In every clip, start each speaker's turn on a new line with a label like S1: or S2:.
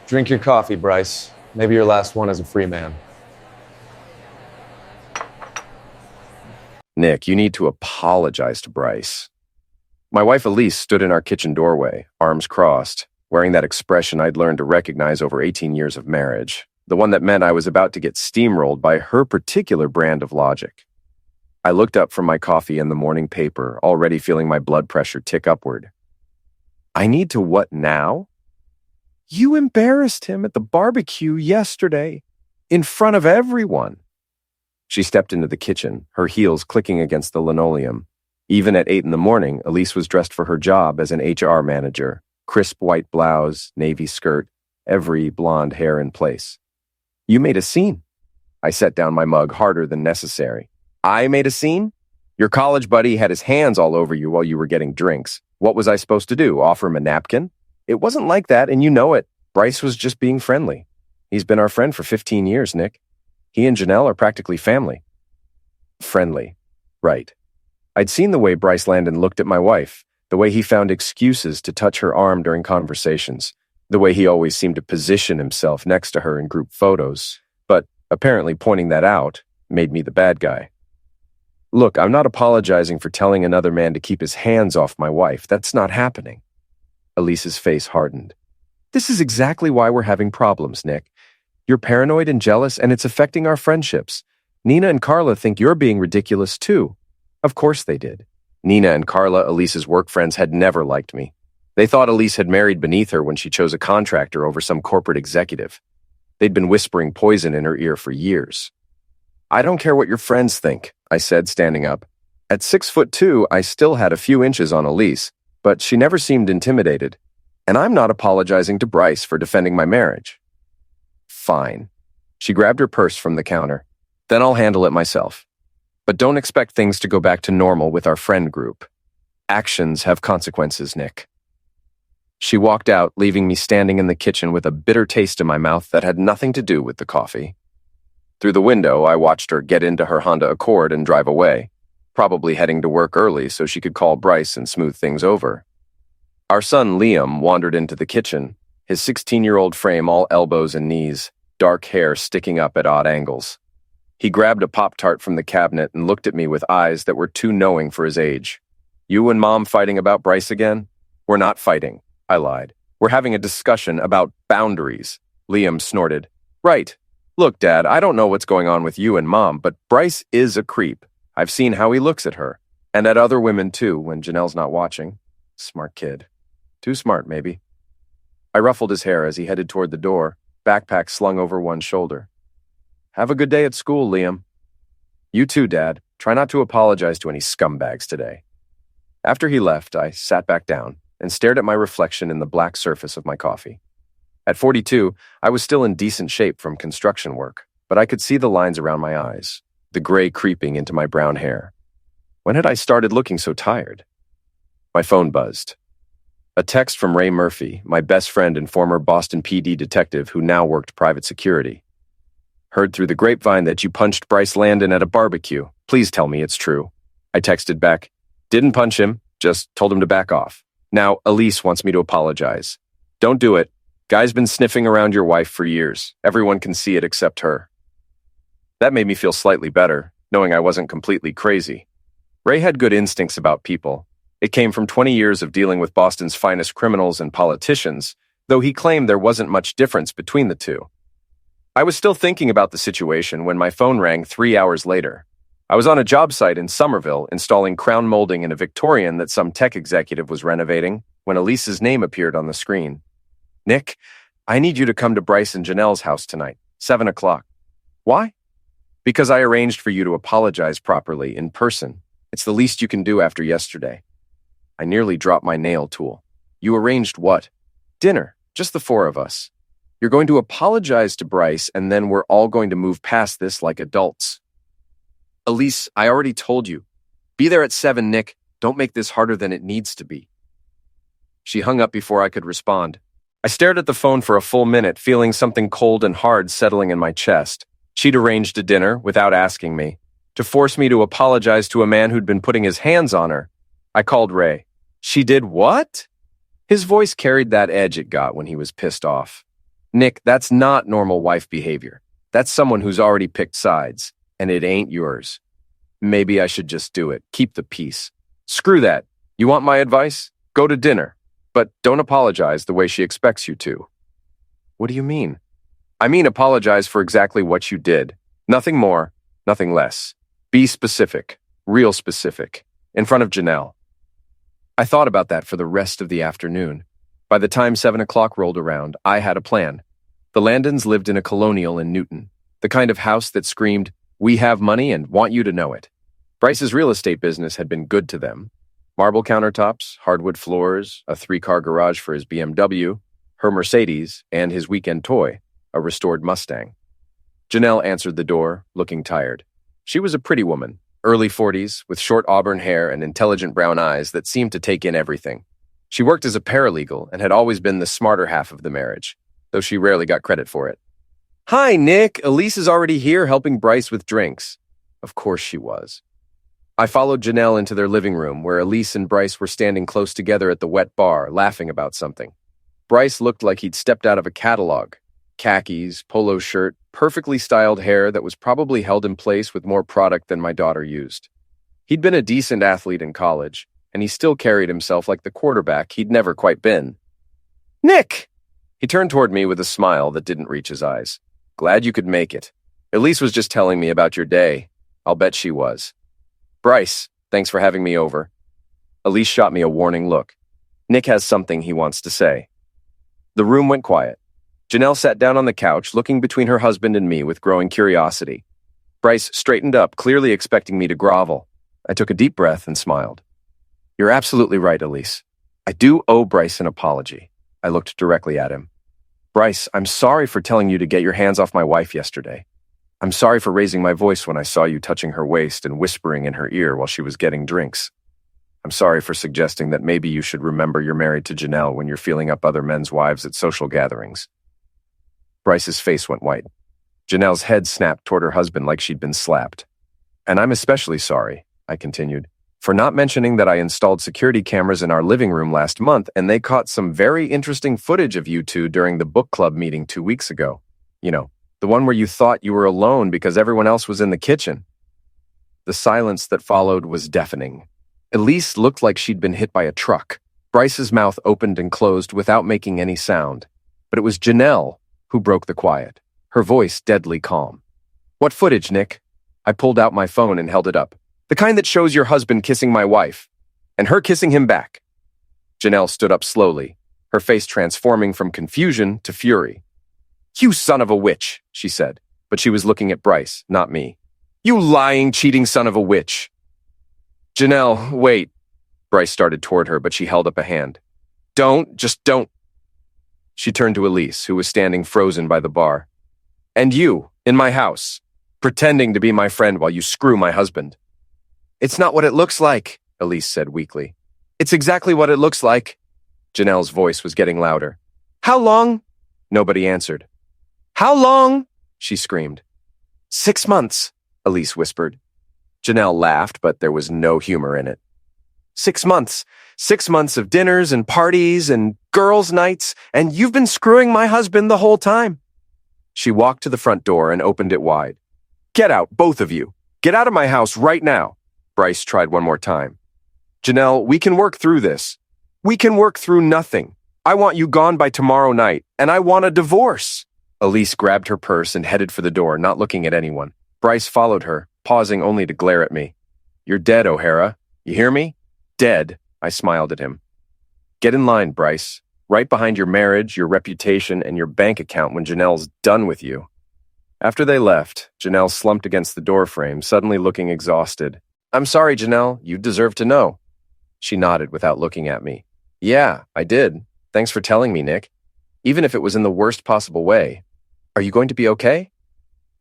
S1: Drink your coffee, Bryce. Maybe your last one as a free man.
S2: Nick, you need to apologize to Bryce. My wife Elise stood in our kitchen doorway, arms crossed, wearing that expression I'd learned to recognize over 18 years of marriage, the one that meant I was about to get steamrolled by her particular brand of logic. I looked up from my coffee and the morning paper, already feeling my blood pressure tick upward. I need to what now? You embarrassed him at the barbecue yesterday, in front of everyone. She stepped into the kitchen, her heels clicking against the linoleum. Even at 8 in the morning, Elise was dressed for her job as an HR manager. Crisp white blouse, navy skirt, every blonde hair in place. You made a scene. I set down my mug harder than necessary. I made a scene? Your college buddy had his hands all over you while you were getting drinks. What was I supposed to do, offer him a napkin? It wasn't like that, and you know it. Bryce was just being friendly. He's been our friend for 15 years, Nick. He and Janelle are practically family. Friendly. Right. I'd seen the way Bryce Landon looked at my wife, the way he found excuses to touch her arm during conversations, the way he always seemed to position himself next to her in group photos. But apparently pointing that out made me the bad guy. Look, I'm not apologizing for telling another man to keep his hands off my wife. That's not happening. Elise's face hardened. This is exactly why we're having problems, Nick. You're paranoid and jealous, and it's affecting our friendships. Nina and Carla think you're being ridiculous, too. Of course they did. Nina and Carla, Elise's work friends, had never liked me. They thought Elise had married beneath her when she chose a contractor over some corporate executive. They'd been whispering poison in her ear for years. I don't care what your friends think, I said, standing up. At 6'2", I still had a few inches on Elise, but she never seemed intimidated. And I'm not apologizing to Bryce for defending my marriage. Fine. She grabbed her purse from the counter. Then I'll handle it myself. But don't expect things to go back to normal with our friend group. Actions have consequences, Nick. She walked out, leaving me standing in the kitchen with a bitter taste in my mouth that had nothing to do with the coffee. Through the window, I watched her get into her Honda Accord and drive away, probably heading to work early so she could call Bryce and smooth things over. Our son Liam wandered into the kitchen, his 16-year-old frame all elbows and knees, dark hair sticking up at odd angles. He grabbed a Pop-Tart from the cabinet and looked at me with eyes that were too knowing for his age. You and Mom fighting about Bryce again? We're not fighting, I lied. We're having a discussion about boundaries. Liam snorted. Right. Look, Dad, I don't know what's going on with you and Mom, but Bryce is a creep. I've seen how he looks at her. And at other women, too, when Janelle's not watching. Smart kid. Too smart, maybe. I ruffled his hair as he headed toward the door, backpack slung over one shoulder. Have a good day at school, Liam. You too, Dad. Try not to apologize to any scumbags today. After he left, I sat back down and stared at my reflection in the black surface of my coffee. At 42, I was still in decent shape from construction work, but I could see the lines around my eyes, the gray creeping into my brown hair. When had I started looking so tired? My phone buzzed. A text from Ray Murphy, my best friend and former Boston PD detective who now worked private security. Heard through the grapevine that you punched Bryce Landon at a barbecue. Please tell me it's true. I texted back. Didn't punch him, just told him to back off. Now, Elise wants me to apologize. Don't do it. Guy's been sniffing around your wife for years. Everyone can see it except her. That made me feel slightly better, knowing I wasn't completely crazy. Ray had good instincts about people. It came from 20 years of dealing with Boston's finest criminals and politicians, though he claimed there wasn't much difference between the two. I was still thinking about the situation when my phone rang 3 hours later. I was on a job site in Somerville installing crown molding in a Victorian that some tech executive was renovating when Elise's name appeared on the screen. Nick, I need you to come to Bryce and Janelle's house tonight, 7 o'clock. Why? Because I arranged for you to apologize properly in person. It's the least you can do after yesterday. I nearly dropped my nail tool. You arranged what? Dinner, just the four of us. You're going to apologize to Bryce, and then we're all going to move past this like adults. Elise, I already told you. Be there at 7, Nick. Don't make this harder than it needs to be. She hung up before I could respond. I stared at the phone for a full minute, feeling something cold and hard settling in my chest. She'd arranged a dinner without asking me, to force me to apologize to a man who'd been putting his hands on her. I called Ray. She did what? His voice carried that edge it got when he was pissed off. Nick, that's not normal wife behavior. That's someone who's already picked sides, and it ain't yours. Maybe I should just do it. Keep the peace. Screw that. You want my advice? Go to dinner. But don't apologize the way she expects you to. What do you mean? I mean apologize for exactly what you did. Nothing more, nothing less. Be specific, real specific, in front of Janelle. I thought about that for the rest of the afternoon. By the time 7 o'clock rolled around, I had a plan. The Landons lived in a colonial in Newton, the kind of house that screamed, "We have money and want you to know it." Bryce's real estate business had been good to them. Marble countertops, hardwood floors, a 3-car garage for his BMW, her Mercedes, and his weekend toy, a restored Mustang. Janelle answered the door, looking tired. She was a pretty woman, early 40s, with short auburn hair and intelligent brown eyes that seemed to take in everything. She worked as a paralegal and had always been the smarter half of the marriage, though she rarely got credit for it. "Hi, Nick. Elise is already here helping Bryce with drinks." Of course she was. I followed Janelle into their living room, where Elise and Bryce were standing close together at the wet bar, laughing about something. Bryce looked like he'd stepped out of a catalog. Khakis, polo shirt, perfectly styled hair that was probably held in place with more product than my daughter used. He'd been a decent athlete in college, and he still carried himself like the quarterback he'd never quite been. "Nick!" He turned toward me with a smile that didn't reach his eyes. "Glad you could make it. Elise was just telling me about your day. I'll bet she was." "Bryce, thanks for having me over." Elise shot me a warning look. Nick has something he wants to say. The room went quiet. Janelle sat down on the couch, looking between her husband and me with growing curiosity. Bryce straightened up, clearly expecting me to grovel. I took a deep breath and smiled. "You're absolutely right, Elise. I do owe Bryce an apology." I looked directly at him. "Bryce, I'm sorry for telling you to get your hands off my wife yesterday. I'm sorry for raising my voice when I saw you touching her waist and whispering in her ear while she was getting drinks. I'm sorry for suggesting that maybe you should remember you're married to Janelle when you're feeling up other men's wives at social gatherings." Bryce's face went white. Janelle's head snapped toward her husband like she'd been slapped. "And I'm especially sorry," I continued, "for not mentioning that I installed security cameras in our living room last month and they caught some very interesting footage of you two during the book club meeting 2 weeks ago. You know, the one where you thought you were alone because everyone else was in the kitchen." The silence that followed was deafening. Elise looked like she'd been hit by a truck. Bryce's mouth opened and closed without making any sound. But it was Janelle who broke the quiet, her voice deadly calm. "What footage, Nick?" I pulled out my phone and held it up. "The kind that shows your husband kissing my wife, and her kissing him back." Janelle stood up slowly, her face transforming from confusion to fury. "You son of a witch," she said, but she was looking at Bryce, not me. "You lying, cheating son of a witch." "Janelle, wait." Bryce started toward her, but she held up a hand. Just don't." She turned to Elise, who was standing frozen by the bar. "And you, in my house, pretending to be my friend while you screw my husband." "It's not what it looks like," Elise said weakly. "It's exactly what it looks like." Janelle's voice was getting louder. "How long?" Nobody answered. "How long?" she screamed. 6 months, Elise whispered. Janelle laughed, but there was no humor in it. 6 months. 6 months of dinners and parties and girls' nights, and you've been screwing my husband the whole time. She walked to the front door and opened it wide. "Get out, both of you. Get out of my house right now." Bryce tried one more time. "Janelle, we can work through this. We can work through nothing. I want you gone by tomorrow night, and I want a divorce." Elise grabbed her purse and headed for the door, not looking at anyone. Bryce followed her, pausing only to glare at me. "You're dead, O'Hara. You hear me? Dead." I smiled at him. "Get in line, Bryce. Right behind your marriage, your reputation, and your bank account when Janelle's done with you." After they left, Janelle slumped against the doorframe, suddenly looking exhausted. "I'm sorry, Janelle. You deserve to know." She nodded without looking at me. "Yeah, I did. Thanks for telling me, Nick. Even if it was in the worst possible way. Are you going to be okay?"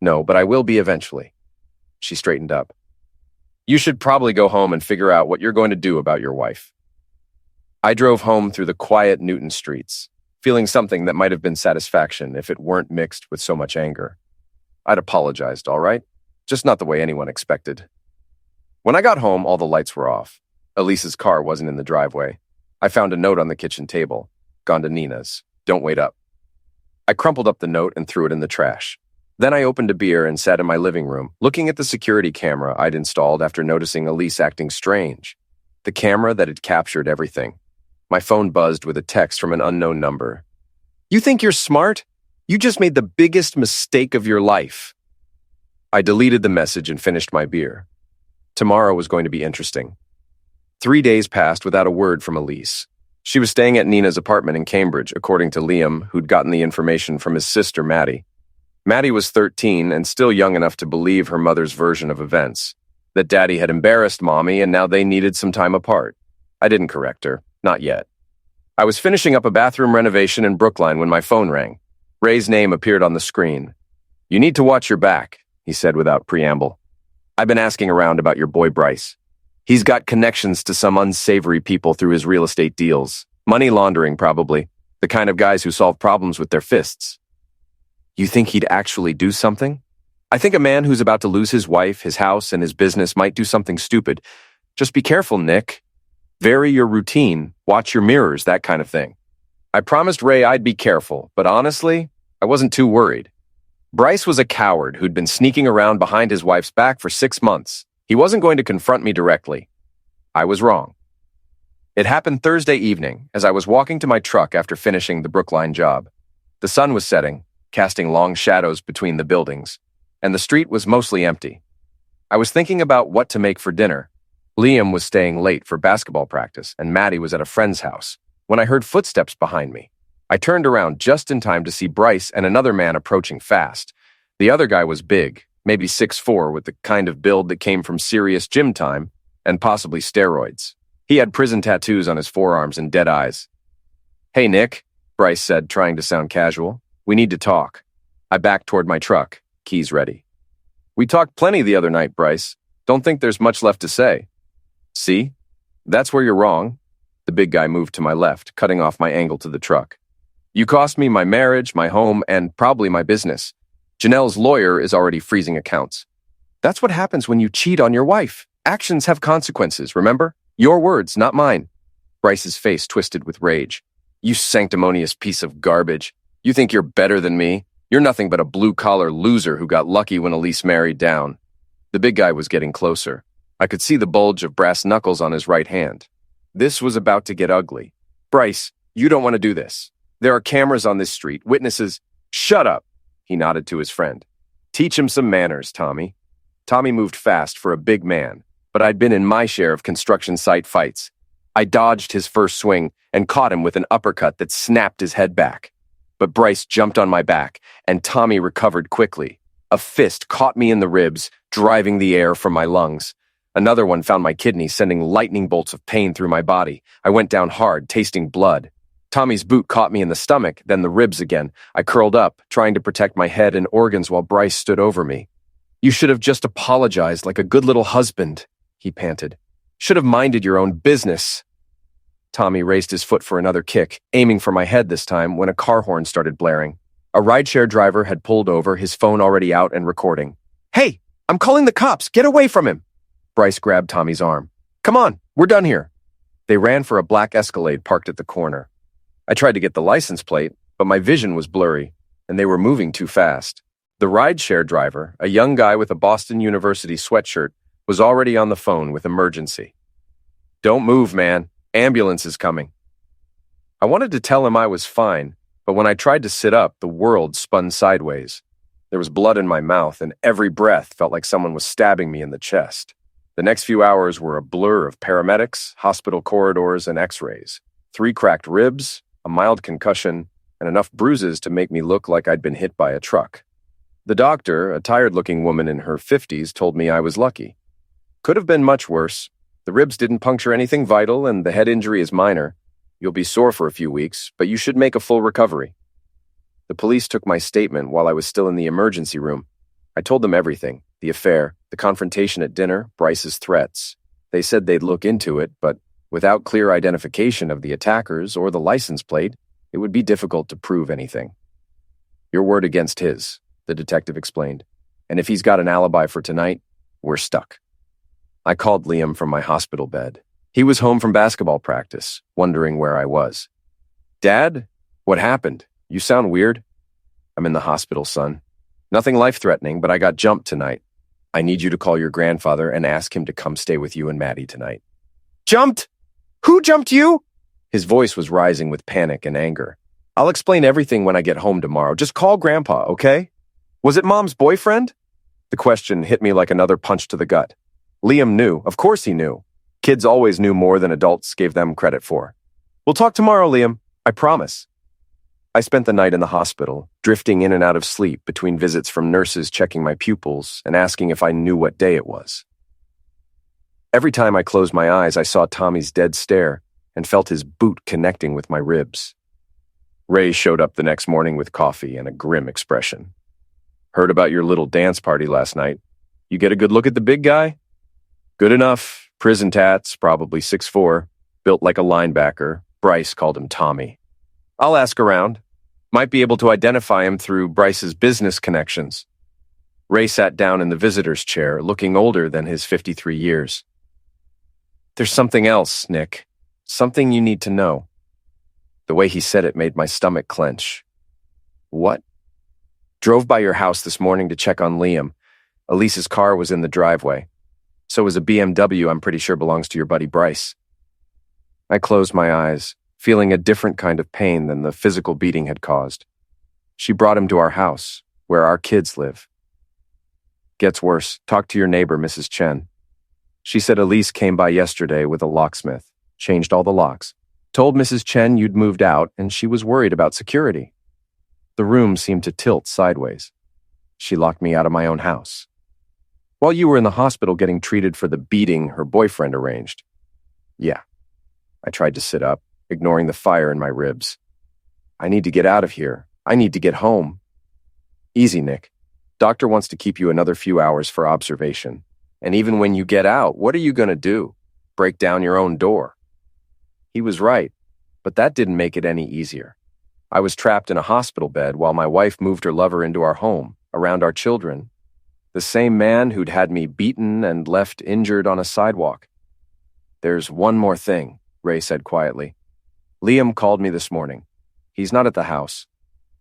S2: "No, but I will be eventually." She straightened up. "You should probably go home and figure out what you're going to do about your wife." I drove home through the quiet Newton streets, feeling something that might have been satisfaction if it weren't mixed with so much anger. I'd apologized, all right? Just not the way anyone expected. When I got home, all the lights were off. Elise's car wasn't in the driveway. I found a note on the kitchen table. "Gone to Nina's. Don't wait up." I crumpled up the note and threw it in the trash. Then I opened a beer and sat in my living room, looking at the security camera I'd installed after noticing Elise acting strange. The camera that had captured everything. My phone buzzed with a text from an unknown number. "You think you're smart? You just made the biggest mistake of your life." I deleted the message and finished my beer. Tomorrow was going to be interesting. 3 days passed without a word from Elise. She was staying at Nina's apartment in Cambridge, according to Liam, who'd gotten the information from his sister, Maddie. Maddie was 13 and still young enough to believe her mother's version of events, that Daddy had embarrassed Mommy and now they needed some time apart. I didn't correct her, not yet. I was finishing up a bathroom renovation in Brookline when my phone rang. Ray's name appeared on the screen. "You need to watch your back," he said without preamble. "I've been asking around about your boy Bryce. He's got connections to some unsavory people through his real estate deals. Money laundering, probably. The kind of guys who solve problems with their fists." "You think he'd actually do something?" "I think a man who's about to lose his wife, his house, and his business might do something stupid. Just be careful, Nick. Vary your routine, watch your mirrors, that kind of thing." I promised Ray I'd be careful, but honestly, I wasn't too worried. Bryce was a coward who'd been sneaking around behind his wife's back for 6 months. He wasn't going to confront me directly. I was wrong. It happened Thursday evening as I was walking to my truck after finishing the Brookline job. The sun was setting, casting long shadows between the buildings, and the street was mostly empty. I was thinking about what to make for dinner. Liam was staying late for basketball practice, and Maddie was at a friend's house, when I heard footsteps behind me. I turned around just in time to see Bryce and another man approaching fast. The other guy was big, maybe 6'4", with the kind of build that came from serious gym time and possibly steroids. He had prison tattoos on his forearms and dead eyes. "Hey, Nick," Bryce said, trying to sound casual. "We need to talk." I backed toward my truck, keys ready. "We talked plenty the other night, Bryce. Don't think there's much left to say." "See? That's where you're wrong." The big guy moved to my left, cutting off my angle to the truck. "You cost me my marriage, my home, and probably my business. Janelle's lawyer is already freezing accounts." "That's what happens when you cheat on your wife. Actions have consequences, remember? Your words, not mine." Bryce's face twisted with rage. "You sanctimonious piece of garbage. You think you're better than me? You're nothing but a blue-collar loser who got lucky when Elise married down." The big guy was getting closer. I could see the bulge of brass knuckles on his right hand. This was about to get ugly. "Bryce, you don't want to do this. There are cameras on this street, witnesses." "Shut up," he nodded to his friend. "Teach him some manners, Tommy." Tommy moved fast for a big man, but I'd been in my share of construction site fights. I dodged his first swing and caught him with an uppercut that snapped his head back. But Bryce jumped on my back, and Tommy recovered quickly. A fist caught me in the ribs, driving the air from my lungs. Another one found my kidney, sending lightning bolts of pain through my body. I went down hard, tasting blood. Tommy's boot caught me in the stomach, then the ribs again. I curled up, trying to protect my head and organs while Bryce stood over me. "You should have just apologized like a good little husband," he panted. "Should have minded your own business." Tommy raised his foot for another kick, aiming for my head this time when a car horn started blaring. A rideshare driver had pulled over, his phone already out and recording. "Hey, I'm calling the cops. Get away from him." Bryce grabbed Tommy's arm. "Come on, we're done here." They ran for a black Escalade parked at the corner. I tried to get the license plate, but my vision was blurry, and they were moving too fast. The rideshare driver, a young guy with a Boston University sweatshirt, was already on the phone with emergency. "Don't move, man. Ambulance is coming." I wanted to tell him I was fine, but when I tried to sit up, the world spun sideways. There was blood in my mouth, and every breath felt like someone was stabbing me in the chest. The next few hours were a blur of paramedics, hospital corridors, and x-rays. 3 cracked ribs, a mild concussion, and enough bruises to make me look like I'd been hit by a truck. The doctor, a tired-looking woman in her 50s, told me I was lucky. Could have been much worse. The ribs didn't puncture anything vital, and the head injury is minor. You'll be sore for a few weeks, but you should make a full recovery. The police took my statement while I was still in the emergency room. I told them everything, the affair, the confrontation at dinner, Bryce's threats. They said they'd look into it, but without clear identification of the attackers or the license plate, it would be difficult to prove anything. "Your word against his," the detective explained. "And if he's got an alibi for tonight, we're stuck." I called Liam from my hospital bed. He was home from basketball practice, wondering where I was. "Dad, what happened? You sound weird." I'm in the hospital, son. Nothing life-threatening, but I got jumped tonight. I need you to call your grandfather and ask him to come stay with you and Maddie tonight." "Jumped? Who jumped you?" His voice was rising with panic and anger. "I'll explain everything when I get home tomorrow. Just call Grandpa, okay? Was it Mom's boyfriend?" The question hit me like another punch to the gut. Liam knew. Of course he knew. Kids always knew more than adults gave them credit for. "We'll talk tomorrow, Liam. I promise." I spent the night in the hospital, drifting in and out of sleep between visits from nurses checking my pupils and asking if I knew what day it was. Every time I closed my eyes, I saw Tommy's dead stare and felt his boot connecting with my ribs. Ray showed up the next morning with coffee and a grim expression. "Heard about your little dance party last night. You get a good look at the big guy?" "Good enough. Prison tats, probably 6'4", built like a linebacker. Bryce called him Tommy. I'll ask around. Might be able to identify him through Bryce's business connections." Ray sat down in the visitor's chair, looking older than his 53 years. "There's something else, Nick. Something you need to know." The way he said it made my stomach clench. "What?" "Drove by your house this morning to check on Liam. Elise's car was in the driveway. So was a BMW I'm pretty sure belongs to your buddy Bryce." I closed my eyes, feeling a different kind of pain than the physical beating had caused. "She brought him to our house, where our kids live." "Gets worse. Talk to your neighbor, Mrs. Chen. She said Elise came by yesterday with a locksmith, changed all the locks, told Mrs. Chen you'd moved out, and she was worried about security. The room seemed to tilt sideways. She locked me out of my own house. While you were in the hospital getting treated for the beating her boyfriend arranged." "Yeah." I tried to sit up, ignoring the fire in my ribs. "I need to get out of here. I need to get home." "Easy, Nick. Doctor wants to keep you another few hours for observation. And even when you get out, what are you going to do? Break down your own door?" He was right, but that didn't make it any easier. I was trapped in a hospital bed while my wife moved her lover into our home, around our children. The same man who'd had me beaten and left injured on a sidewalk. "There's one more thing," Ray said quietly. "Liam called me this morning. He's not at the house."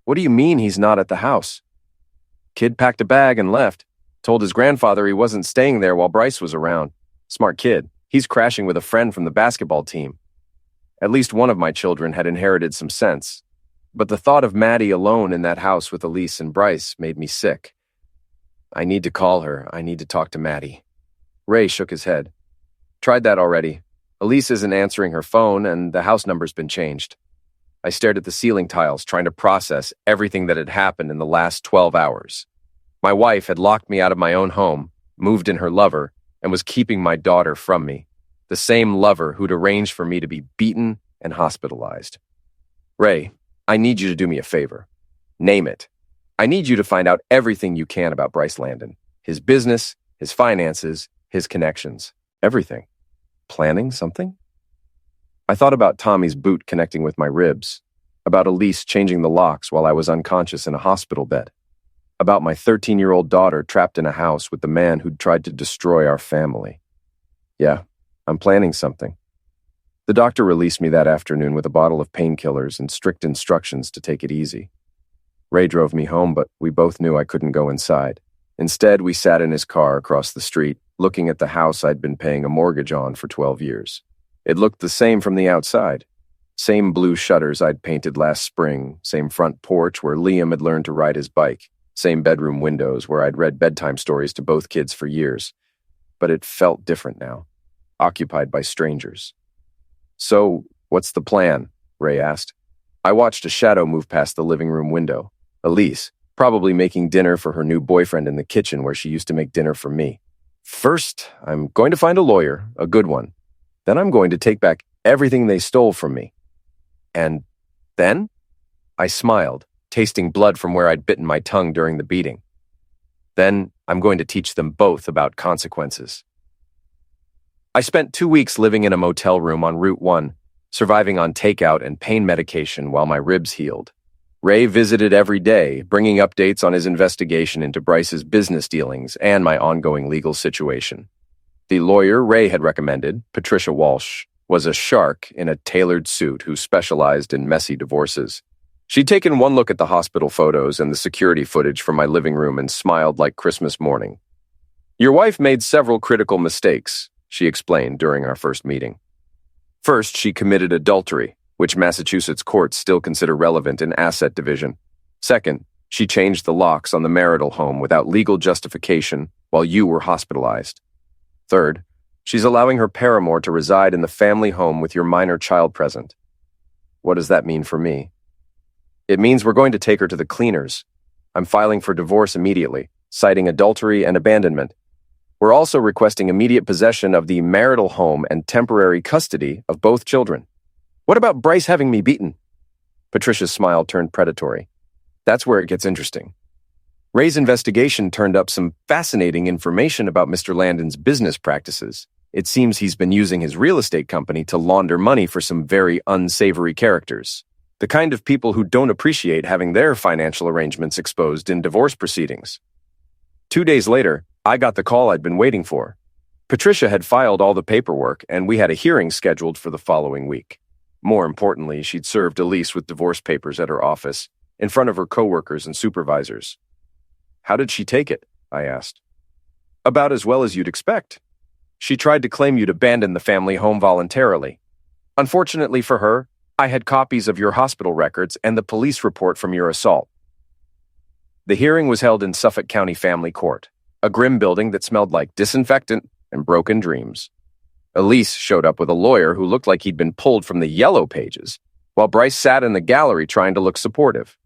S2: "What do you mean he's not at the house?" "Kid packed a bag and left. Told his grandfather he wasn't staying there while Bryce was around. Smart kid. He's crashing with a friend from the basketball team." At least one of my children had inherited some sense. But the thought of Maddie alone in that house with Elise and Bryce made me sick. "I need to call her. I need to talk to Maddie." Ray shook his head. "Tried that already. Elise isn't answering her phone, and the house number's been changed." I stared at the ceiling tiles, trying to process everything that had happened in the last 12 hours. My wife had locked me out of my own home, moved in her lover, and was keeping my daughter from me. The same lover who'd arranged for me to be beaten and hospitalized. "Ray, I need you to do me a favor. Name it. I need you to find out everything you can about Bryce Landon. His business, his finances, his connections. Everything. Planning something?" I thought about Tommy's boot connecting with my ribs, about Elise changing the locks while I was unconscious in a hospital bed, about my 13-year-old daughter trapped in a house with the man who'd tried to destroy our family. Yeah, I'm planning something. The doctor released me that afternoon with a bottle of painkillers and strict instructions to take it easy. Ray drove me home, but we both knew I couldn't go inside. Instead, we sat in his car across the street, looking at the house I'd been paying a mortgage on for 12 years. It looked the same from the outside. Same blue shutters I'd painted last spring, same front porch where Liam had learned to ride his bike, same bedroom windows where I'd read bedtime stories to both kids for years. But it felt different now, occupied by strangers. "So, what's the plan?" Ray asked. I watched a shadow move past the living room window. Elise, probably making dinner for her new boyfriend in the kitchen where she used to make dinner for me. "First, I'm going to find a lawyer, a good one. Then I'm going to take back everything they stole from me. And then?" I smiled, tasting blood from where I'd bitten my tongue during the beating. "Then I'm going to teach them both about consequences." I spent 2 weeks living in a motel room on Route 1, surviving on takeout and pain medication while my ribs healed. Ray visited every day, bringing updates on his investigation into Bryce's business dealings and my ongoing legal situation. The lawyer Ray had recommended, Patricia Walsh, was a shark in a tailored suit who specialized in messy divorces. She'd taken one look at the hospital photos and the security footage from my living room and smiled like Christmas morning. "Your wife made several critical mistakes," she explained during our first meeting. First, she committed adultery, which Massachusetts courts still consider relevant in asset division. Second, she changed the locks on the marital home without legal justification while you were hospitalized. Third, she's allowing her paramour to reside in the family home with your minor child present. What does that mean for me? It means we're going to take her to the cleaners. I'm filing for divorce immediately, citing adultery and abandonment. We're also requesting immediate possession of the marital home and temporary custody of both children. What about Bryce having me beaten? Patricia's smile turned predatory. That's where it gets interesting. Ray's investigation turned up some fascinating information about Mr. Landon's business practices. It seems he's been using his real estate company to launder money for some very unsavory characters. The kind of people who don't appreciate having their financial arrangements exposed in divorce proceedings. 2 days later, I got the call I'd been waiting for. Patricia had filed all the paperwork, and we had a hearing scheduled for the following week. More importantly, she'd served Elise with divorce papers at her office, in front of her coworkers and supervisors. "How did she take it?" I asked. "About as well as you'd expect. She tried to claim you'd abandoned the family home voluntarily. Unfortunately for her, I had copies of your hospital records and the police report from your assault." The hearing was held in Suffolk County Family Court, a grim building that smelled like disinfectant and broken dreams. Elise showed up with a lawyer who looked like he'd been pulled from the yellow pages, while Bryce sat in the gallery trying to look supportive.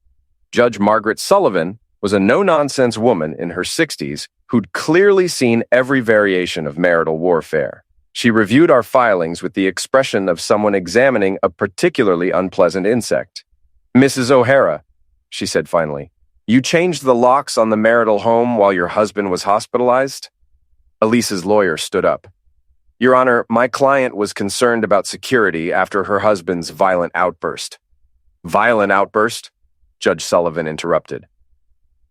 S2: Judge Margaret Sullivan was a no-nonsense woman in her 60s who'd clearly seen every variation of marital warfare. She reviewed our filings with the expression of someone examining a particularly unpleasant insect. "Mrs. O'Hara," she said finally, "you changed the locks on the marital home while your husband was hospitalized?" Elise's lawyer stood up. "Your Honor, my client was concerned about security after her husband's violent outburst." "Violent outburst?" Judge Sullivan interrupted.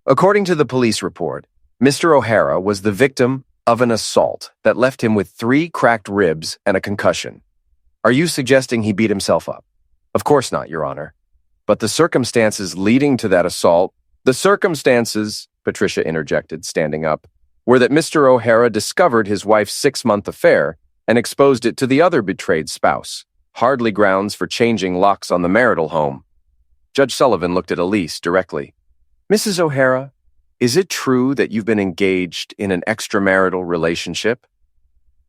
S2: "According to the police report, Mr. O'Hara was the victim of an assault that left him with 3 cracked ribs and a concussion. Are you suggesting he beat himself up?" "Of course not, Your Honor. But the circumstances leading to that assault—" "The circumstances," Patricia interjected, standing up, "were that Mr. O'Hara discovered his wife's 6-month affair and exposed it to the other betrayed spouse. Hardly grounds for changing locks on the marital home." Judge Sullivan looked at Elise directly. "Mrs. O'Hara, is it true that you've been engaged in an extramarital relationship?"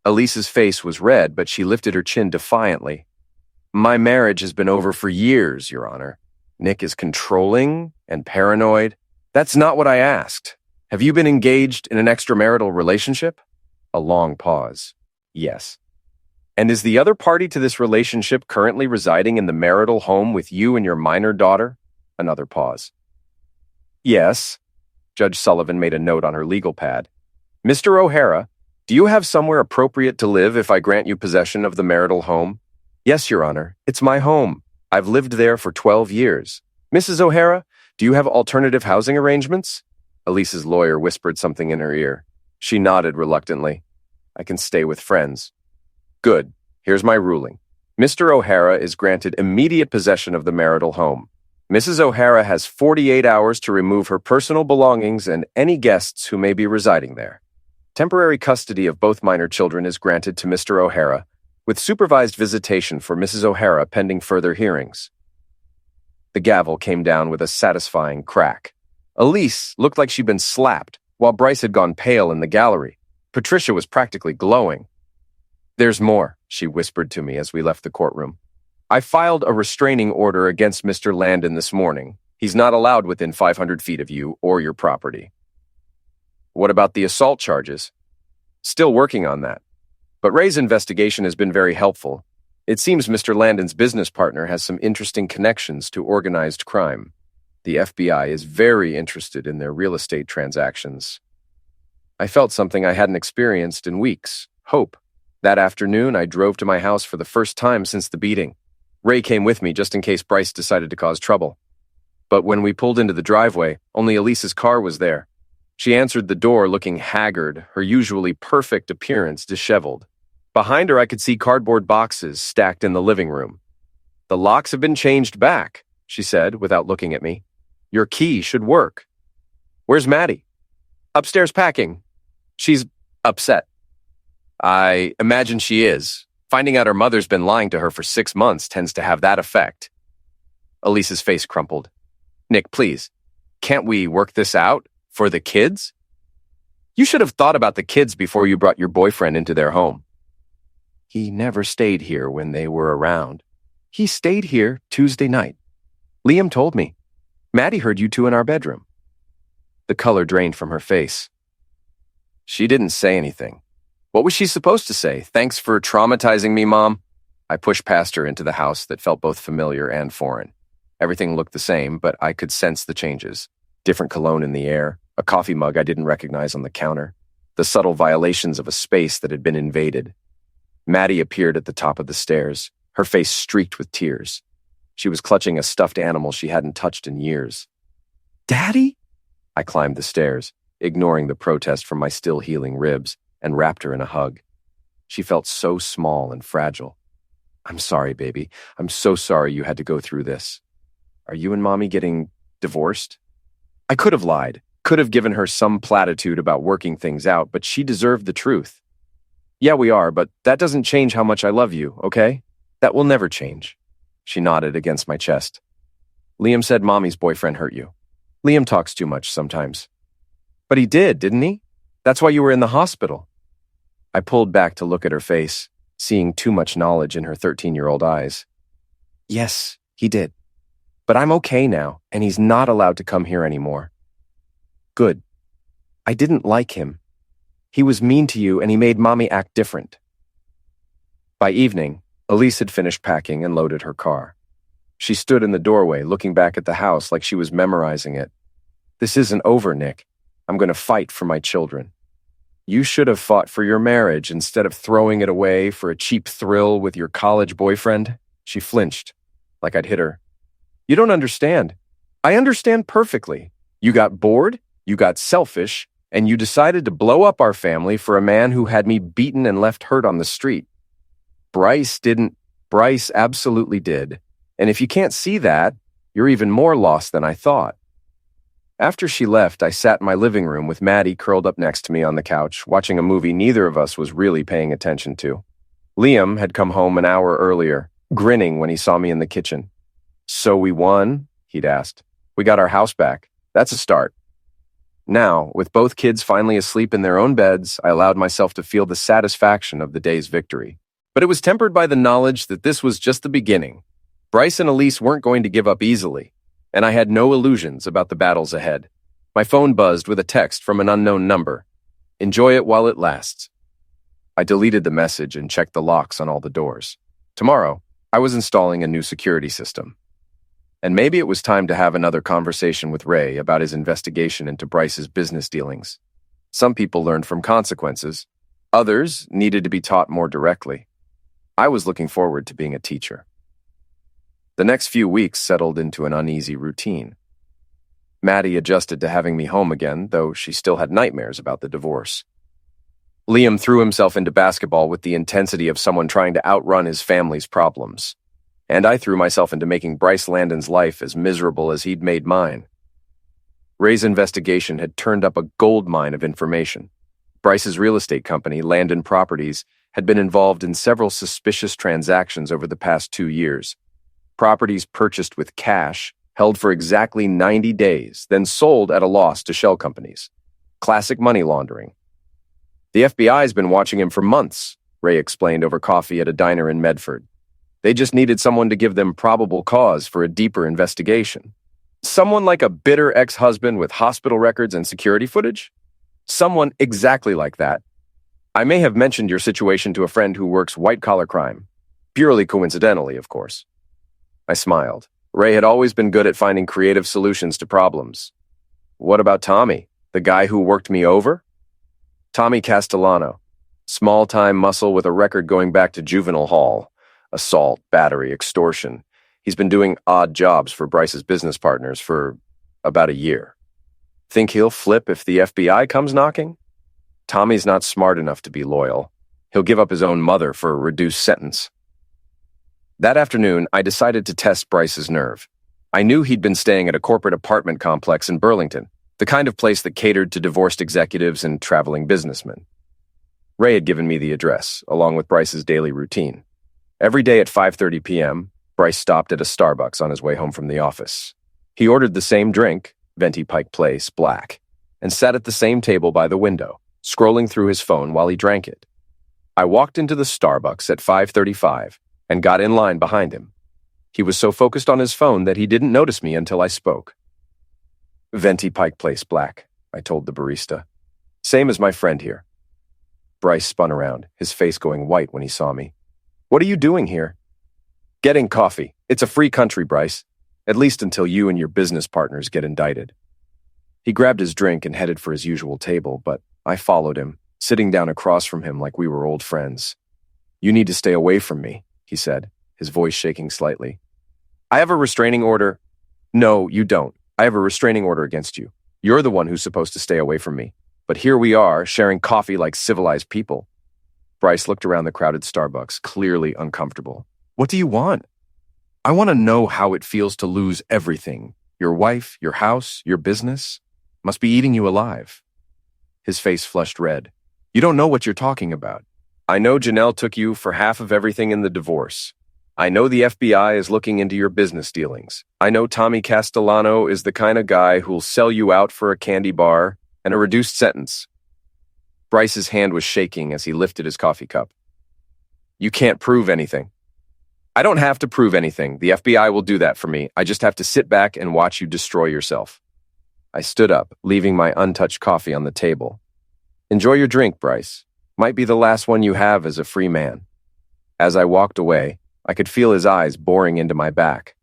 S2: Elise's face was red, but she lifted her chin defiantly. "My marriage has been over for years, Your Honor. Nick is controlling and paranoid. That's not what I asked. Have you been engaged in an extramarital relationship?" A long pause. "Yes." "And is the other party to this relationship currently residing in the marital home with you and your minor daughter?" Another pause. "Yes." Judge Sullivan made a note on her legal pad. "Mr. O'Hara, do you have somewhere appropriate to live if I grant you possession of the marital home?" "Yes, Your Honor. It's my home. I've lived there for 12 years. "Mrs. O'Hara, do you have alternative housing arrangements?" Elise's lawyer whispered something in her ear. She nodded reluctantly. "I can stay with friends." "Good. Here's my ruling. Mr. O'Hara is granted immediate possession of the marital home. Mrs. O'Hara has 48 hours to remove her personal belongings and any guests who may be residing there. Temporary custody of both minor children is granted to Mr. O'Hara, with supervised visitation for Mrs. O'Hara pending further hearings." The gavel came down with a satisfying crack. Elise looked like she'd been slapped, while Bryce had gone pale in the gallery. Patricia was practically glowing. "There's more," she whispered to me as we left the courtroom. "I filed a restraining order against Mr. Landon this morning. He's not allowed within 500 feet of you or your property." "What about the assault charges?" "Still working on that. But Ray's investigation has been very helpful. It seems Mr. Landon's business partner has some interesting connections to organized crime. The FBI is very interested in their real estate transactions." I felt something I hadn't experienced in weeks: hope. That afternoon, I drove to my house for the first time since the beating. Ray came with me just in case Bryce decided to cause trouble. But when we pulled into the driveway, only Elise's car was there. She answered the door looking haggard, her usually perfect appearance disheveled. Behind her, I could see cardboard boxes stacked in the living room. "The locks have been changed back," she said without looking at me. Your key should work. Where's Maddie? Upstairs packing. She's upset. I imagine she is. Finding out her mother's been lying to her for 6 months tends to have that effect. Elise's face crumpled. Nick, please, can't we work this out? For the kids? You should have thought about the kids before you brought your boyfriend into their home. He never stayed here when they were around. He stayed here Tuesday night. Liam told me. Maddie heard you two in our bedroom. The color drained from her face. She didn't say anything. What was she supposed to say? Thanks for traumatizing me, Mom. I pushed past her into the house that felt both familiar and foreign. Everything looked the same, but I could sense the changes. Different cologne in the air, a coffee mug I didn't recognize on the counter, the subtle violations of a space that had been invaded. Maddie appeared at the top of the stairs, her face streaked with tears. She was clutching a stuffed animal she hadn't touched in years. Daddy? I climbed the stairs, ignoring the protest from my still healing ribs, and wrapped her in a hug. She felt so small and fragile. I'm sorry, baby. I'm so sorry you had to go through this. Are you and Mommy getting divorced? I could have lied, could have given her some platitude about working things out, but she deserved the truth. Yeah, we are, but that doesn't change how much I love you, okay? That will never change. She nodded against my chest. Liam said Mommy's boyfriend hurt you. Liam talks too much sometimes. But he did, didn't he? That's why you were in the hospital. I pulled back to look at her face, seeing too much knowledge in her 13-year-old eyes. Yes, he did. But I'm okay now, and he's not allowed to come here anymore. Good. I didn't like him. He was mean to you, and he made Mommy act different. By evening, Elise had finished packing and loaded her car. She stood in the doorway, looking back at the house like she was memorizing it. This isn't over, Nick. I'm going to fight for my children. You should have fought for your marriage instead of throwing it away for a cheap thrill with your college boyfriend. She flinched, like I'd hit her. You don't understand. I understand perfectly. You got bored, you got selfish, and you decided to blow up our family for a man who had me beaten and left hurt on the street. Bryce didn't. Bryce absolutely did. And if you can't see that, you're even more lost than I thought. After she left, I sat in my living room with Maddie curled up next to me on the couch, watching a movie neither of us was really paying attention to. Liam had come home an hour earlier, grinning when he saw me in the kitchen. So we won? He'd asked. We got our house back. That's a start. Now, with both kids finally asleep in their own beds, I allowed myself to feel the satisfaction of the day's victory. But it was tempered by the knowledge that this was just the beginning. Bryce and Elise weren't going to give up easily, and I had no illusions about the battles ahead. My phone buzzed with a text from an unknown number. Enjoy it while it lasts. I deleted the message and checked the locks on all the doors. Tomorrow, I was installing a new security system. And maybe it was time to have another conversation with Ray about his investigation into Bryce's business dealings. Some people learned from consequences. Others needed to be taught more directly. I was looking forward to being a teacher. The next few weeks settled into an uneasy routine. Maddie adjusted to having me home again, though she still had nightmares about the divorce. Liam threw himself into basketball with the intensity of someone trying to outrun his family's problems. And I threw myself into making Bryce Landon's life as miserable as he'd made mine. Ray's investigation had turned up a goldmine of information. Bryce's real estate company, Landon Properties, had been involved in several suspicious transactions over the past 2 years. Properties purchased with cash, held for exactly 90 days, then sold at a loss to shell companies. Classic money laundering. The FBI's been watching him for months, Ray explained over coffee at a diner in Medford. They just needed someone to give them probable cause for a deeper investigation. Someone like a bitter ex-husband with hospital records and security footage? Someone exactly like that. I may have mentioned your situation to a friend who works white-collar crime. Purely coincidentally, of course. I smiled. Ray had always been good at finding creative solutions to problems. What about Tommy, the guy who worked me over? Tommy Castellano. Small-time muscle with a record going back to juvenile hall. Assault, battery, extortion. He's been doing odd jobs for Bryce's business partners for about a year. Think he'll flip if the FBI comes knocking? Tommy's not smart enough to be loyal. He'll give up his own mother for a reduced sentence. That afternoon, I decided to test Bryce's nerve. I knew he'd been staying at a corporate apartment complex in Burlington, the kind of place that catered to divorced executives and traveling businessmen. Ray had given me the address, along with Bryce's daily routine. Every day at 5:30 p.m., Bryce stopped at a Starbucks on his way home from the office. He ordered the same drink, Venti Pike Place, black, and sat at the same table by the window, scrolling through his phone while he drank it. I walked into the Starbucks at 5:35 and got in line behind him. He was so focused on his phone that he didn't notice me until I spoke. Venti Pike Place, black, I told the barista. Same as my friend here. Bryce spun around, his face going white when he saw me. What are you doing here? Getting coffee. It's a free country, Bryce. At least until you and your business partners get indicted. He grabbed his drink and headed for his usual table, but I followed him, sitting down across from him like we were old friends. You need to stay away from me, he said, his voice shaking slightly. I have a restraining order. No, you don't. I have a restraining order against you. You're the one who's supposed to stay away from me. But here we are, sharing coffee like civilized people. Bryce looked around the crowded Starbucks, clearly uncomfortable. What do you want? I want to know how it feels to lose everything. Your wife, your house, your business. Must be eating you alive. His face flushed red. You don't know what you're talking about. I know Janelle took you for half of everything in the divorce. I know the FBI is looking into your business dealings. I know Tommy Castellano is the kind of guy who'll sell you out for a candy bar and a reduced sentence. Bryce's hand was shaking as he lifted his coffee cup. You can't prove anything. I don't have to prove anything. The FBI will do that for me. I just have to sit back and watch you destroy yourself. I stood up, leaving my untouched coffee on the table. Enjoy your drink, Bryce. Might be the last one you have as a free man. As I walked away, I could feel his eyes boring into my back.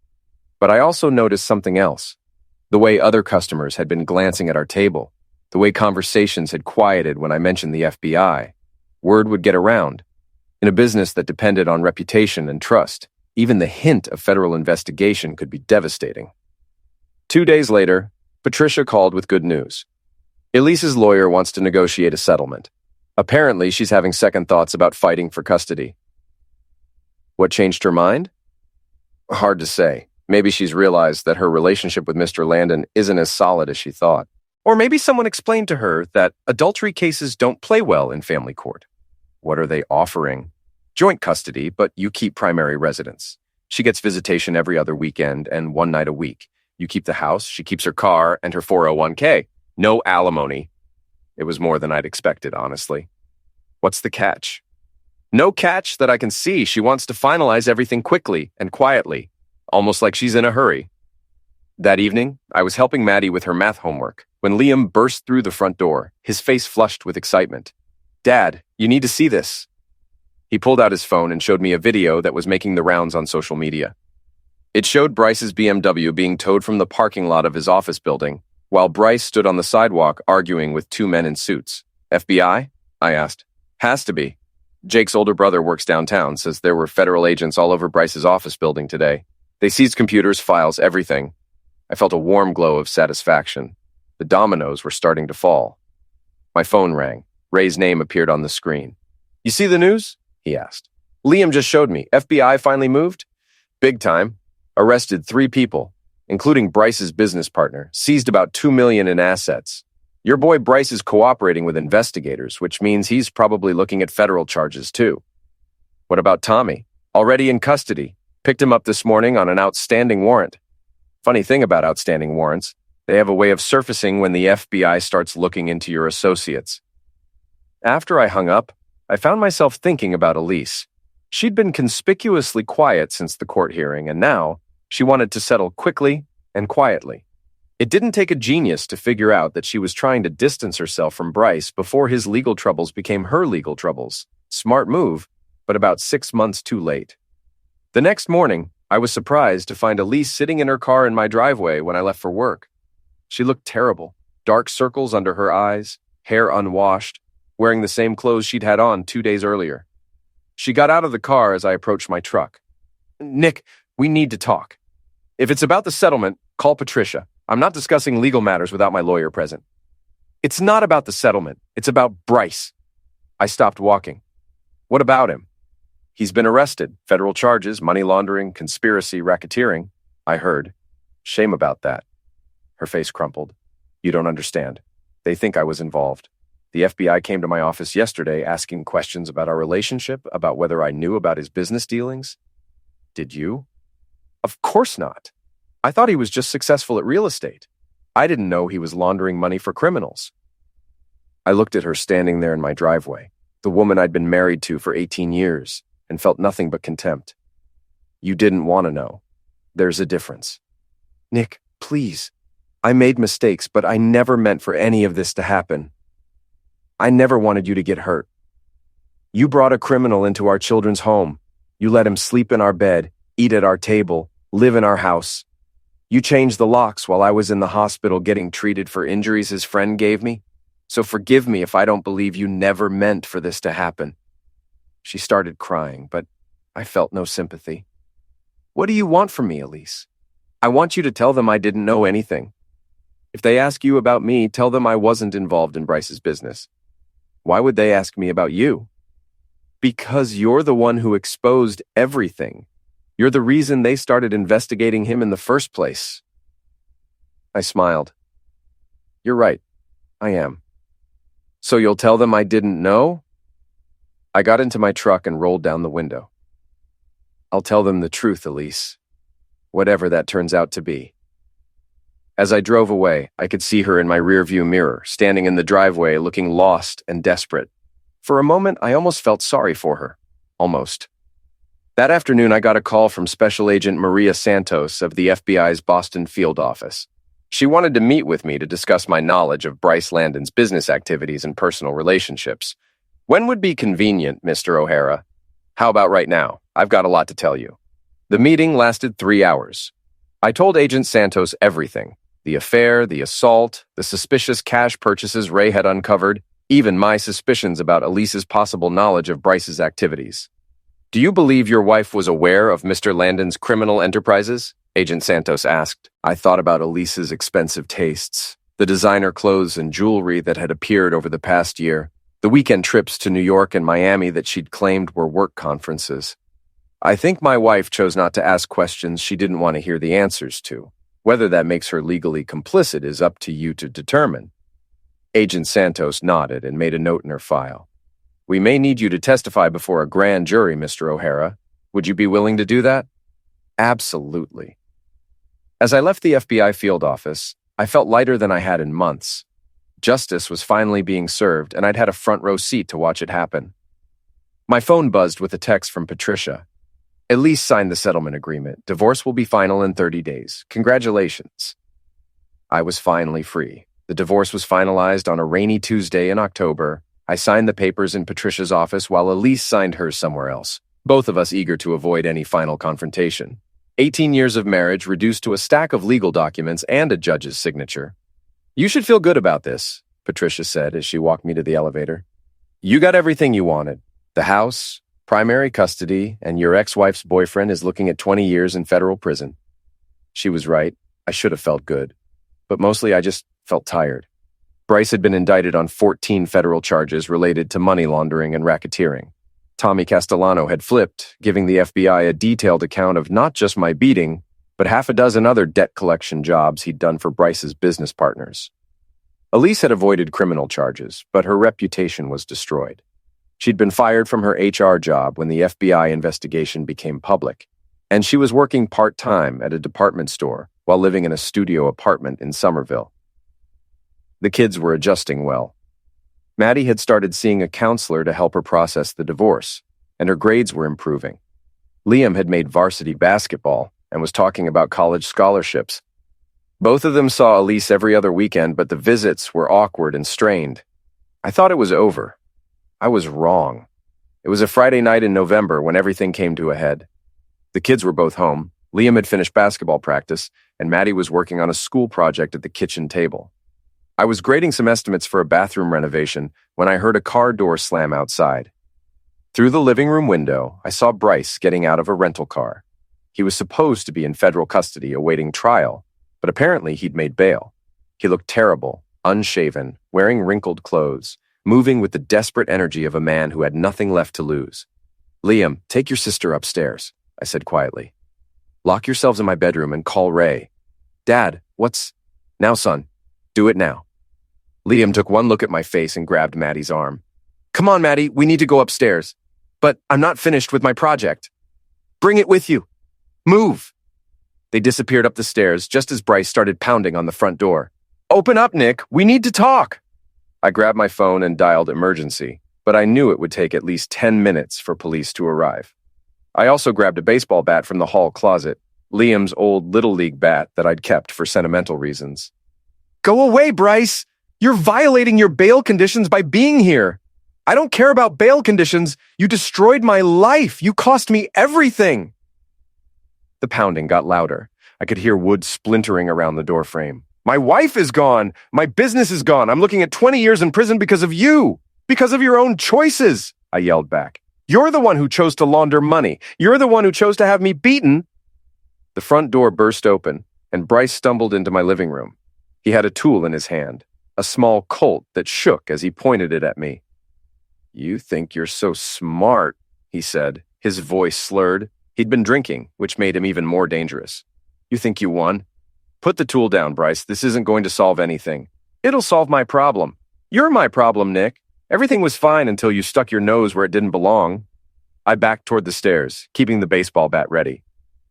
S2: But I also noticed something else. The way other customers had been glancing at our table. The way conversations had quieted when I mentioned the FBI. Word would get around. In a business that depended on reputation and trust, even the hint of federal investigation could be devastating. 2 days later, Patricia called with good news. Elise's lawyer wants to negotiate a settlement. Apparently, she's having second thoughts about fighting for custody. What changed her mind? Hard to say. Maybe she's realized that her relationship with Mr. Landon isn't as solid as she thought. Or maybe someone explained to her that adultery cases don't play well in family court. What are they offering? Joint custody, but you keep primary residence. She gets visitation every other weekend and one night a week. You keep the house, she keeps her car and her 401k. No alimony. It was more than I'd expected, honestly. What's the catch? No catch that I can see. She wants to finalize everything quickly and quietly, almost like she's in a hurry. That evening, I was helping Maddie with her math homework when Liam burst through the front door, his face flushed with excitement. Dad, you need to see this. He pulled out his phone and showed me a video that was making the rounds on social media. It showed Bryce's BMW being towed from the parking lot of his office building, while Bryce stood on the sidewalk arguing with two men in suits. FBI? I asked. Has to be. Jake's older brother works downtown, says there were federal agents all over Bryce's office building today. They seized computers, files, everything. I felt a warm glow of satisfaction. The dominoes were starting to fall. My phone rang. Ray's name appeared on the screen. You see the news? He asked. Liam just showed me. FBI finally moved? Big time. Arrested 3 people, including Bryce's business partner, seized about $2 million in assets. Your boy Bryce is cooperating with investigators, which means he's probably looking at federal charges too. What about Tommy? Already in custody. Picked him up this morning on an outstanding warrant. Funny thing about outstanding warrants, they have a way of surfacing when the FBI starts looking into your associates. After I hung up, I found myself thinking about Elise. She'd been conspicuously quiet since the court hearing, and now she wanted to settle quickly and quietly. It didn't take a genius to figure out that she was trying to distance herself from Bryce before his legal troubles became her legal troubles. Smart move, but about 6 months too late. The next morning, I was surprised to find Elise sitting in her car in my driveway when I left for work. She looked terrible, dark circles under her eyes, hair unwashed, wearing the same clothes she'd had on 2 days earlier. She got out of the car as I approached my truck. Nick, we need to talk. If it's about the settlement, call Patricia. I'm not discussing legal matters without my lawyer present. It's not about the settlement. It's about Bryce. I stopped walking. What about him? He's been arrested. Federal charges, money laundering, conspiracy, racketeering, I heard. Shame about that. Her face crumpled. You don't understand. They think I was involved. The FBI came to my office yesterday asking questions about our relationship, about whether I knew about his business dealings. Did you? Of course not. I thought he was just successful at real estate. I didn't know he was laundering money for criminals. I looked at her standing there in my driveway, the woman I'd been married to for 18 years, and felt nothing but contempt. You didn't want to know. There's a difference. Nick, please. I made mistakes, but I never meant for any of this to happen. I never wanted you to get hurt. You brought a criminal into our children's home. You let him sleep in our bed, eat at our table, live in our house. You changed the locks while I was in the hospital getting treated for injuries his friend gave me. So forgive me if I don't believe you never meant for this to happen. She started crying, but I felt no sympathy. What do you want from me, Elise? I want you to tell them I didn't know anything. If they ask you about me, tell them I wasn't involved in Bryce's business. Why would they ask me about you? Because you're the one who exposed everything. You're the reason they started investigating him in the first place. I smiled. You're right. I am. So you'll tell them I didn't know? I got into my truck and rolled down the window. I'll tell them the truth, Elise. Whatever that turns out to be. As I drove away, I could see her in my rearview mirror, standing in the driveway looking lost and desperate. For a moment, I almost felt sorry for her. Almost. That afternoon, I got a call from Special Agent Maria Santos of the FBI's Boston field office. She wanted to meet with me to discuss my knowledge of Bryce Landon's business activities and personal relationships. When would be convenient, Mr. O'Hara? How about right now? I've got a lot to tell you. The meeting lasted 3 hours. I told Agent Santos everything. The affair, the assault, the suspicious cash purchases Ray had uncovered, even my suspicions about Elise's possible knowledge of Bryce's activities. Do you believe your wife was aware of Mr. Landon's criminal enterprises? Agent Santos asked. I thought about Elise's expensive tastes, the designer clothes and jewelry that had appeared over the past year, the weekend trips to New York and Miami that she'd claimed were work conferences. I think my wife chose not to ask questions she didn't want to hear the answers to. Whether that makes her legally complicit is up to you to determine. Agent Santos nodded and made a note in her file. We may need you to testify before a grand jury, Mr. O'Hara. Would you be willing to do that? Absolutely. As I left the FBI field office, I felt lighter than I had in months. Justice was finally being served, and I'd had a front row seat to watch it happen. My phone buzzed with a text from Patricia. Elise signed the settlement agreement. Divorce will be final in 30 days. Congratulations. I was finally free. The divorce was finalized on a rainy Tuesday in October. I signed the papers in Patricia's office while Elise signed hers somewhere else, both of us eager to avoid any final confrontation. 18 years of marriage reduced to a stack of legal documents and a judge's signature. You should feel good about this, Patricia said as she walked me to the elevator. You got everything you wanted. The house, primary custody, and your ex-wife's boyfriend is looking at 20 years in federal prison. She was right. I should have felt good. But mostly I just felt tired. Bryce had been indicted on 14 federal charges related to money laundering and racketeering. Tommy Castellano had flipped, giving the FBI a detailed account of not just my beating, but half a dozen other debt collection jobs he'd done for Bryce's business partners. Elise had avoided criminal charges, but her reputation was destroyed. She'd been fired from her HR job when the FBI investigation became public, and she was working part-time at a department store while living in a studio apartment in Somerville. The kids were adjusting well. Maddie had started seeing a counselor to help her process the divorce, and her grades were improving. Liam had made varsity basketball and was talking about college scholarships. Both of them saw Elise every other weekend, but the visits were awkward and strained. I thought it was over. I was wrong. It was a Friday night in November when everything came to a head. The kids were both home. Liam had finished basketball practice, and Maddie was working on a school project at the kitchen table. I was grading some estimates for a bathroom renovation when I heard a car door slam outside. Through the living room window, I saw Bryce getting out of a rental car. He was supposed to be in federal custody awaiting trial, but apparently he'd made bail. He looked terrible, unshaven, wearing wrinkled clothes, moving with the desperate energy of a man who had nothing left to lose. Liam, take your sister upstairs, I said quietly. Lock yourselves in my bedroom and call Ray. Dad, what's... Now, son, do it now. Liam took one look at my face and grabbed Maddie's arm. Come on, Maddie, we need to go upstairs. But I'm not finished with my project. Bring it with you. Move. They disappeared up the stairs just as Bryce started pounding on the front door. Open up, Nick. We need to talk. I grabbed my phone and dialed emergency, but I knew it would take at least 10 minutes for police to arrive. I also grabbed a baseball bat from the hall closet, Liam's old Little League bat that I'd kept for sentimental reasons. Go away, Bryce! You're violating your bail conditions by being here. I don't care about bail conditions. You destroyed my life. You cost me everything. The pounding got louder. I could hear wood splintering around the doorframe. My wife is gone. My business is gone. I'm looking at 20 years in prison because of you. Because of your own choices, I yelled back. You're the one who chose to launder money. You're the one who chose to have me beaten. The front door burst open, and Bryce stumbled into my living room. He had a tool in his hand, a small Colt that shook as he pointed it at me. You think you're so smart, he said, his voice slurred. He'd been drinking, which made him even more dangerous. You think you won? Put the tool down, Bryce. This isn't going to solve anything. It'll solve my problem. You're my problem, Nick. Everything was fine until you stuck your nose where it didn't belong. I backed toward the stairs, keeping the baseball bat ready.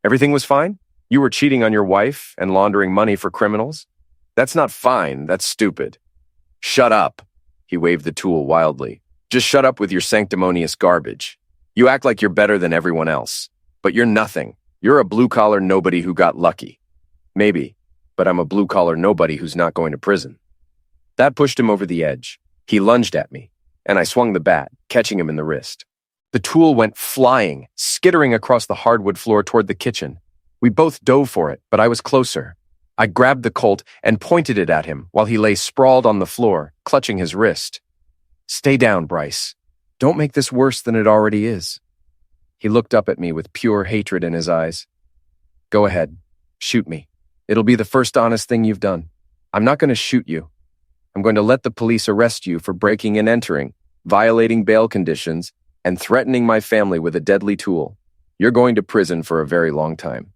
S2: Everything was fine? You were cheating on your wife and laundering money for criminals? That's not fine. That's stupid. Shut up. He waved the tool wildly. Just shut up with your sanctimonious garbage. You act like you're better than everyone else. But you're nothing. You're a blue-collar nobody who got lucky. Maybe, but I'm a blue-collar nobody who's not going to prison. That pushed him over the edge. He lunged at me, and I swung the bat, catching him in the wrist. The tool went flying, skittering across the hardwood floor toward the kitchen. We both dove for it, but I was closer. I grabbed the Colt and pointed it at him while he lay sprawled on the floor, clutching his wrist. Stay down, Bryce. Don't make this worse than it already is. He looked up at me with pure hatred in his eyes. Go ahead. Shoot me. It'll be the first honest thing you've done. I'm not going to shoot you. I'm going to let the police arrest you for breaking and entering, violating bail conditions, and threatening my family with a deadly tool. You're going to prison for a very long time.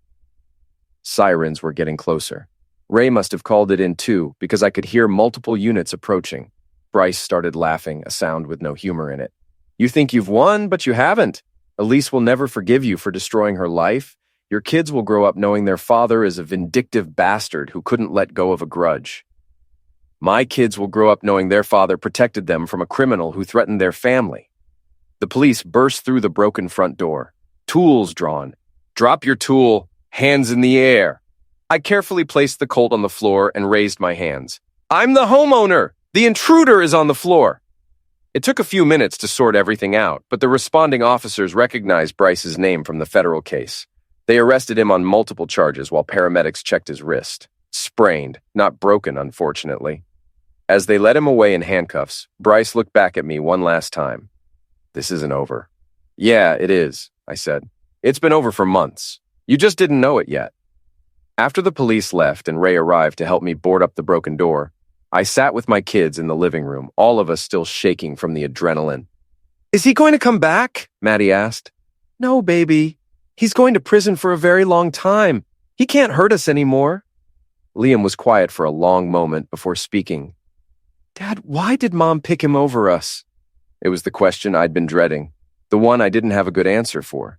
S2: Sirens were getting closer. Ray must have called it in too, because I could hear multiple units approaching. Bryce started laughing, a sound with no humor in it. You think you've won, but you haven't. Elise will never forgive you for destroying her life. Your kids will grow up knowing their father is a vindictive bastard who couldn't let go of a grudge. My kids will grow up knowing their father protected them from a criminal who threatened their family. The police burst through the broken front door, tools drawn. Drop your tool, hands in the air. I carefully placed the Colt on the floor and raised my hands. I'm the homeowner! The intruder is on the floor! It took a few minutes to sort everything out, but the responding officers recognized Bryce's name from the federal case. They arrested him on multiple charges while paramedics checked his wrist. Sprained, not broken, unfortunately. As they led him away in handcuffs, Bryce looked back at me one last time. This isn't over. Yeah, it is, I said. It's been over for months. You just didn't know it yet. After the police left and Ray arrived to help me board up the broken door, I sat with my kids in the living room, all of us still shaking from the adrenaline. Is he going to come back? Maddie asked. No, baby. He's going to prison for a very long time. He can't hurt us anymore. Liam was quiet for a long moment before speaking. Dad, why did Mom pick him over us? It was the question I'd been dreading, the one I didn't have a good answer for.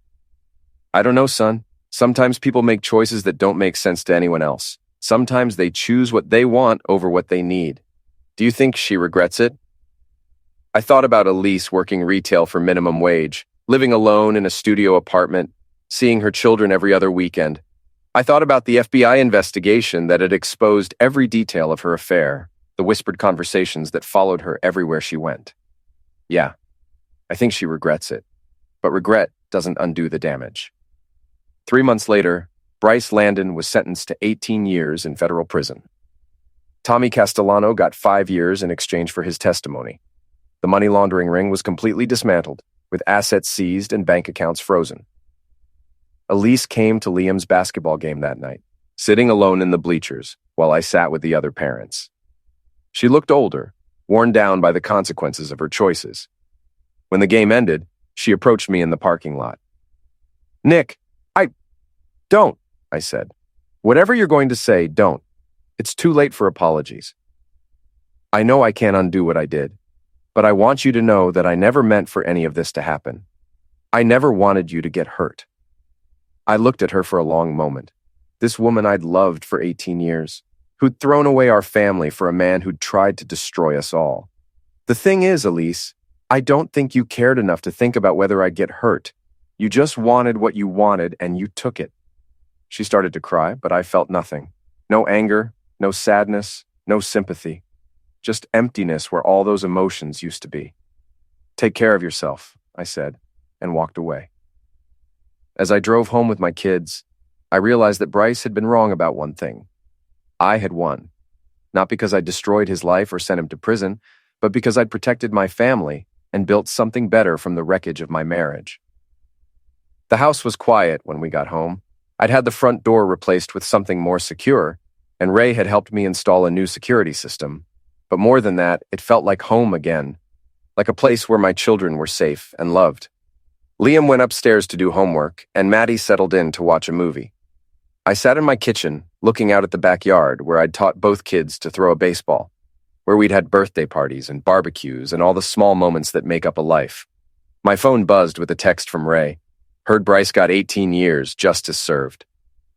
S2: I don't know, son. Sometimes people make choices that don't make sense to anyone else. Sometimes they choose what they want over what they need. Do you think she regrets it? I thought about Elise working retail for minimum wage, living alone in a studio apartment, seeing her children every other weekend. I thought about the FBI investigation that had exposed every detail of her affair, the whispered conversations that followed her everywhere she went. Yeah, I think she regrets it, but regret doesn't undo the damage. 3 months later, Bryce Landon was sentenced to 18 years in federal prison. Tommy Castellano got 5 years in exchange for his testimony. The money laundering ring was completely dismantled, with assets seized and bank accounts frozen. Elise came to Liam's basketball game that night, sitting alone in the bleachers while I sat with the other parents. She looked older, worn down by the consequences of her choices. When the game ended, she approached me in the parking lot. Nick, don't, I said. Whatever you're going to say, don't. It's too late for apologies. I know I can't undo what I did, but I want you to know that I never meant for any of this to happen. I never wanted you to get hurt. I looked at her for a long moment. This woman I'd loved for 18 years, who'd thrown away our family for a man who'd tried to destroy us all. The thing is, Elise, I don't think you cared enough to think about whether I'd get hurt. You just wanted what you wanted, and you took it. She started to cry, but I felt nothing. No anger, no sadness, no sympathy. Just emptiness where all those emotions used to be. Take care of yourself, I said, and walked away. As I drove home with my kids, I realized that Bryce had been wrong about one thing. I had won. Not because I destroyed his life or sent him to prison, but because I'd protected my family and built something better from the wreckage of my marriage. The house was quiet when we got home. I'd had the front door replaced with something more secure, and Ray had helped me install a new security system. But more than that, it felt like home again, like a place where my children were safe and loved. Liam went upstairs to do homework, and Maddie settled in to watch a movie. I sat in my kitchen, looking out at the backyard where I'd taught both kids to throw a baseball, where we'd had birthday parties and barbecues and all the small moments that make up a life. My phone buzzed with a text from Ray. Heard Bryce got 18 years, justice served.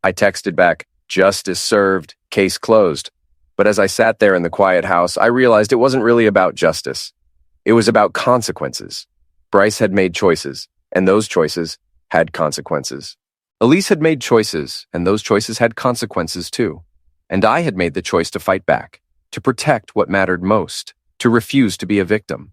S2: I texted back, justice served, case closed. But as I sat there in the quiet house, I realized it wasn't really about justice. It was about consequences. Bryce had made choices, and those choices had consequences. Elise had made choices, and those choices had consequences too. And I had made the choice to fight back, to protect what mattered most, to refuse to be a victim.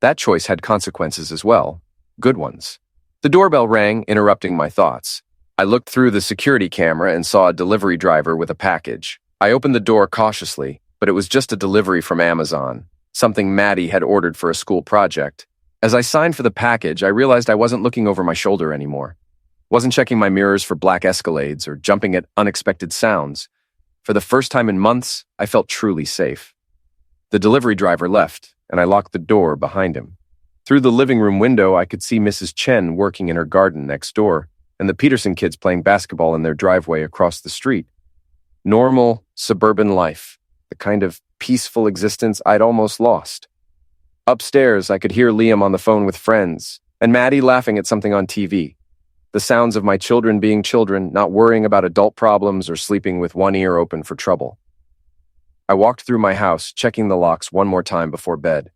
S2: That choice had consequences as well, good ones. The doorbell rang, interrupting my thoughts. I looked through the security camera and saw a delivery driver with a package. I opened the door cautiously, but it was just a delivery from Amazon, something Maddie had ordered for a school project. As I signed for the package, I realized I wasn't looking over my shoulder anymore. Wasn't checking my mirrors for black Escalades or jumping at unexpected sounds. For the first time in months, I felt truly safe. The delivery driver left, and I locked the door behind him. Through the living room window, I could see Mrs. Chen working in her garden next door, and the Peterson kids playing basketball in their driveway across the street. Normal, suburban life, the kind of peaceful existence I'd almost lost. Upstairs, I could hear Liam on the phone with friends, and Maddie laughing at something on TV. The sounds of my children being children, not worrying about adult problems or sleeping with one ear open for trouble. I walked through my house, checking the locks one more time before bed.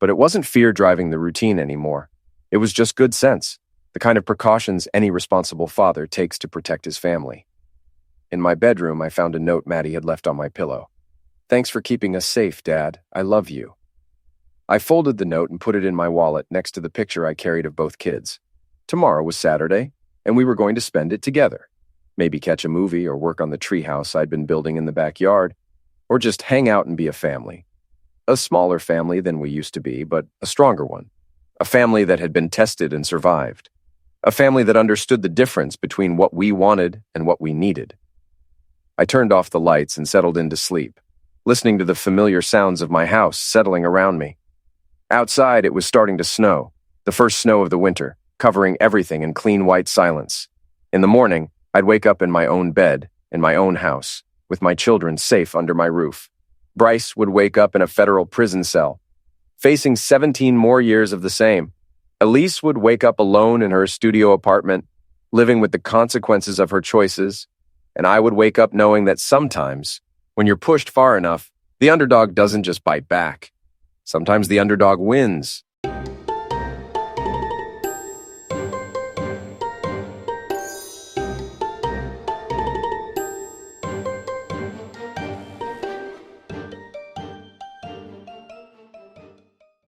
S2: But it wasn't fear driving the routine anymore. It was just good sense, the kind of precautions any responsible father takes to protect his family. In my bedroom, I found a note Maddie had left on my pillow. Thanks for keeping us safe, Dad. I love you. I folded the note and put it in my wallet next to the picture I carried of both kids. Tomorrow was Saturday, and we were going to spend it together. Maybe catch a movie or work on the treehouse I'd been building in the backyard, or just hang out and be a family. A smaller family than we used to be, but a stronger one. A family that had been tested and survived. A family that understood the difference between what we wanted and what we needed. I turned off the lights and settled into sleep, listening to the familiar sounds of my house settling around me. Outside, it was starting to snow, the first snow of the winter, covering everything in clean white silence. In the morning, I'd wake up in my own bed, in my own house, with my children safe under my roof. Bryce would wake up in a federal prison cell, facing 17 more years of the same. Elise would wake up alone in her studio apartment, living with the consequences of her choices, and I would wake up knowing that sometimes, when you're pushed far enough, the underdog doesn't just bite back. Sometimes the underdog wins,